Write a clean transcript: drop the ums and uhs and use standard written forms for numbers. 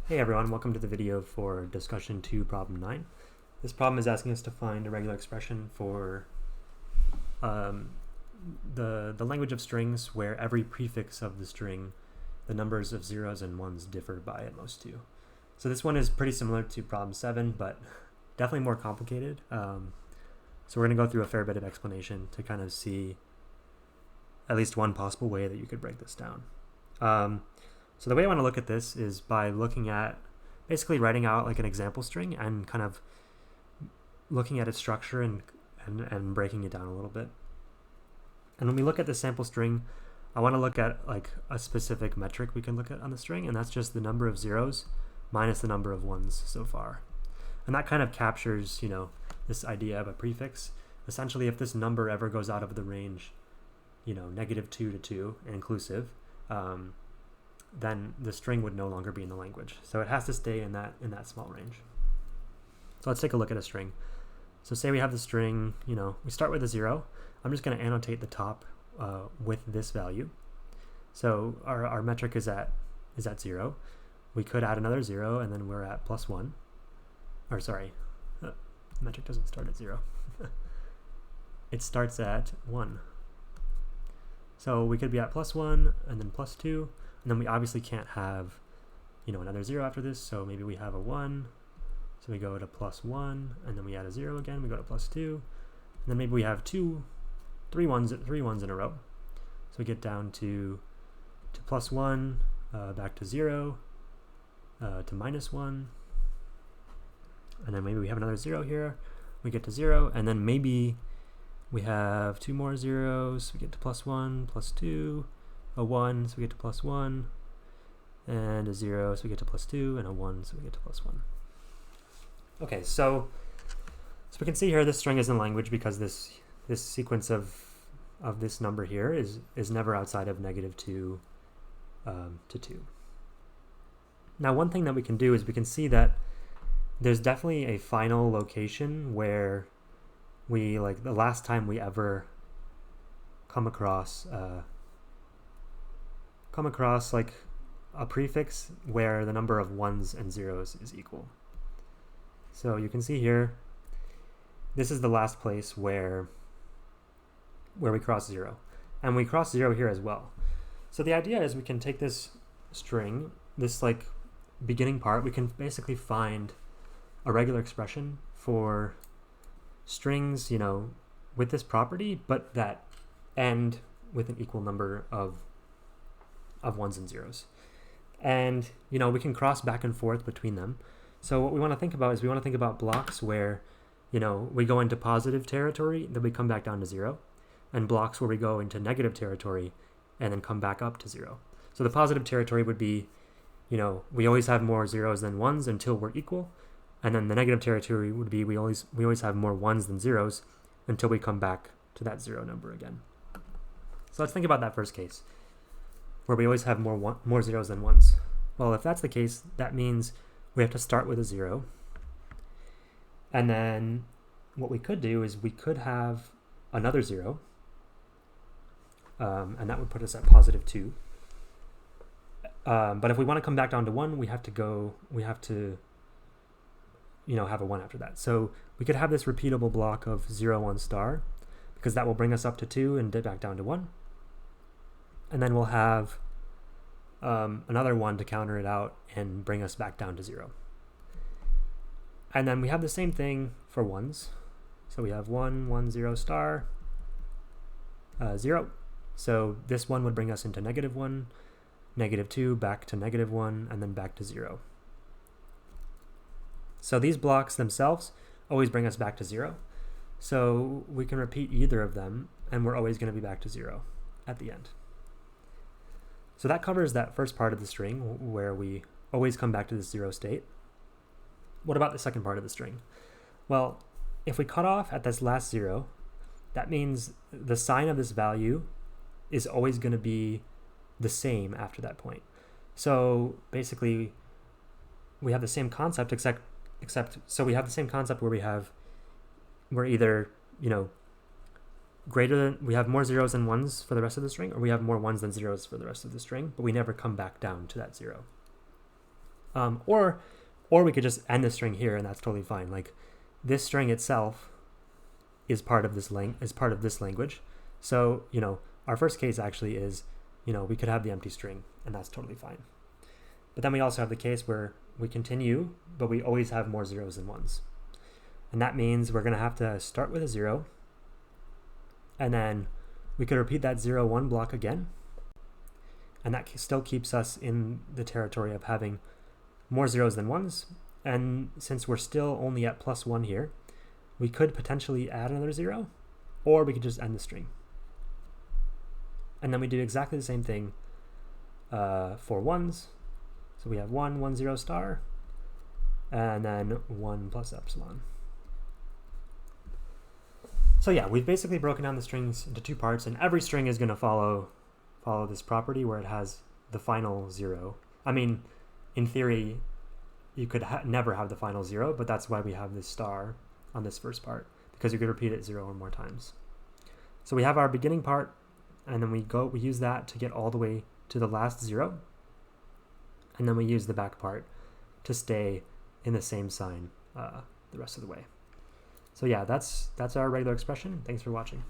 Hey everyone, welcome to the video for discussion 2, problem 9. This problem is asking us to find a regular expression for the language of strings where every prefix of the string, the numbers of zeros and ones differ by at most 2. So this one is pretty similar to problem 7, but definitely more complicated. So we're going to go through a fair bit of explanation to kind of see at least one possible way that you could break this down. So the way I want to look at this is by looking at, basically writing out like an example string and kind of looking at its structure and breaking it down a little bit. And when we look at the sample string, I want to look at like a specific metric we can look at on the string, and that's just the number of zeros minus the number of ones so far. And that kind of captures, this idea of a prefix. Essentially, if this number ever goes out of the range, -2 to 2 inclusive, then the string would no longer be in the language. So it has to stay in that small range. So let's take a look at a string. So say we have the string, we start with a 0. I'm just going to annotate the top with this value. So our metric is at 0. We could add another 0, and then we're at +1. Or sorry, the metric doesn't start at 0. It starts at 1. So we could be at +1 and then +2. And then we obviously can't have, another 0 after this, so maybe we have a 1. So we go to +1, and then we add a 0 again, we go to +2. And then maybe we have three ones in a row. So we get down to +1, back to 0, to -1. And then maybe we have another 0 here. We get to 0, and then maybe we have 2 more zeros. We get to +1, +2. A 1, so we get to +1, and a 0, so we get to +2, and a 1, so we get to +1. Okay, so we can see here this string is in language because this sequence of this number here is never outside of -2 to 2. Now, one thing that we can do is we can see that there's definitely a final location where we, like the last time we ever come across like a prefix where the number of ones and zeros is equal. So you can see here, this is the last place where we cross 0. And we cross 0 here as well. So the idea is we can take this string, this like beginning part, we can basically find a regular expression for strings, with this property, but that end with an equal number of ones and zeros. And, we can cross back and forth between them. So what we want to think about is we want to think about blocks where, we go into positive territory, then we come back down to 0, and blocks where we go into negative territory and then come back up to 0. So the positive territory would be, we always have more zeros than ones until we're equal. And then the negative territory would be we always have more ones than zeros until we come back to that 0 number again. So let's think about that first case, where we always have more zeros than ones. Well, if that's the case, that means we have to start with a 0. And then what we could do is we could have another 0, and that would put us at +2. But if we want to come back down to 1, we have to have a 1 after that. So we could have this repeatable block of 0, 1 star, because that will bring us up to 2 and dip back down to 1. And then we'll have another 1 to counter it out and bring us back down to 0. And then we have the same thing for ones. So we have 1, 1, 0 star, 0. So this 1 would bring us into -1, -2, back to -1, and then back to 0. So these blocks themselves always bring us back to 0. So we can repeat either of them, and we're always going to be back to 0 at the end. So that covers that first part of the string where we always come back to the 0 state. What about the second part of the string? Well, if we cut off at this last 0, that means the sign of this value is always going to be the same after that point. So basically, we have the same concept, except so we have the same concept where we're either, we have more zeros than ones for the rest of the string, or we have more ones than zeros for the rest of the string, but we never come back down to that 0. Or we could just end the string here, and that's totally fine. Like this string itself is part of this language. So, you know, our first case actually is, you know, we could have the empty string, and that's totally fine. But then we also have the case where we continue, but we always have more zeros than ones. And that means we're going to have to start with a 0, and then we could repeat that 0, 1 block again. And that still keeps us in the territory of having more zeros than ones. And since we're still only at +1 here, we could potentially add another 0, or we could just end the string. And then we do exactly the same thing for ones. So we have 1, 1, 0 star, and then 1 plus epsilon. So yeah, we've basically broken down the strings into 2 parts, and every string is going to follow this property where it has the final 0. I mean, in theory, you could never have the final 0, but that's why we have this star on this first part, because you could repeat it 0 or more times. So we have our beginning part, and then we use that to get all the way to the last 0, and then we use the back part to stay in the same sign the rest of the way. So yeah, that's our regular expression. Thanks for watching.